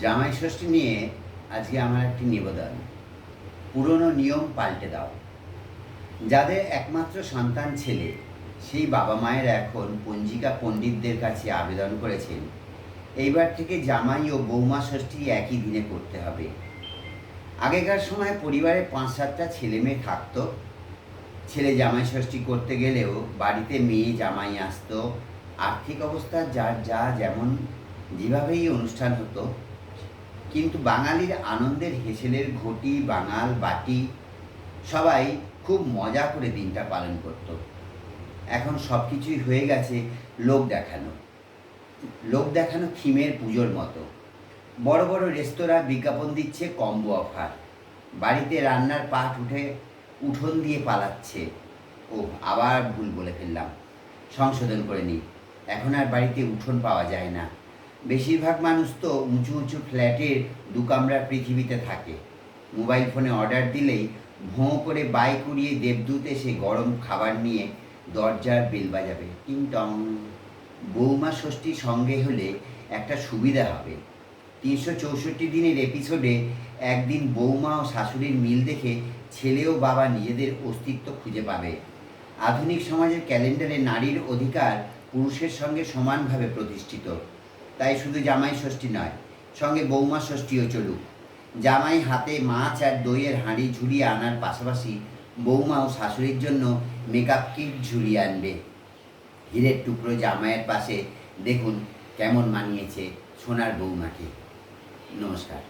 জামাই ষষ্ঠী নিয়ে আজকে আমার একটি নিবেদন। পুরনো নিয়ম পাল্টে দাও। যাদের একমাত্র সন্তান ছেলে, সেই বাবা মায়েরা এখন পঞ্জিকা পণ্ডিতদের কাছে আবেদন করেছেন এইবার থেকে জামাই ও বৌমা ষষ্ঠী একই দিনে করতে হবে। আগেকার সময় পরিবারে 5-7টা ছেলে মেয়ে থাকতো। ছেলে জামাই ষষ্ঠী করতে গেলেও বাড়িতে মেয়ে জামাই আসতো। আর্থিক অবস্থা যার যা যেমন যেভাবেই অনুষ্ঠান হতো, কিন্তু বাঙালির আনন্দের হেসেলের ঘটি বাঙাল বাটি সবাই খুব মজা করে দিনটা পালন করত। এখন সব কিছুই হয়ে গেছে লোক দেখানো থিমের পুজোর মতো। বড় বড় রেস্তোরাঁ বিজ্ঞাপন দিচ্ছে কম্বো অফার, বাড়িতে রান্নার পাট উঠোন দিয়ে পালাচ্ছে। ও, আবার ভুল বলে ফেললাম, সংশোধন করে নিই। এখন আর বাড়িতে উঠোন পাওয়া যায় না। বেশিরভাগ মানুষ তো উঁচু উঁচু ফ্ল্যাটের 2 কামরার পৃথিবীতে থাকে। মোবাইল ফোনে অর্ডার দিলেই ভোঁ করে বাইক উড়িয়ে দেবদূত এসে গরম খাবার নিয়ে দরজার বেল বাজাবে, টিং টং। বৌমা ষষ্ঠী সঙ্গে হলে একটা সুবিধা হবে। 364 দিনের এপিসোডে একদিন বৌমা ও শাশুড়ির মিল দেখে ছেলে ও বাবা নিজেদের অস্তিত্ব খুঁজে পাবে। আধুনিক সমাজের ক্যালেন্ডারে নারীর অধিকার পুরুষের সঙ্গে সমানভাবে প্রতিষ্ঠিত। তাই শুধু জামাই ষষ্ঠী নয়, সঙ্গে বৌমা ষষ্ঠীও চলুক। জামাই হাতে মাছ আর দইয়ের হাঁড়ি ঝুলিয়ে আনার পাশাপাশি বৌমা ও শাশুড়ির জন্য মেকআপ কিট ঝুলিয়ে আনবে। হীরের টুকরো জামাইয়ের পাশে দেখুন কেমন মানিয়েছে সোনার বৌমাকে। নমস্কার।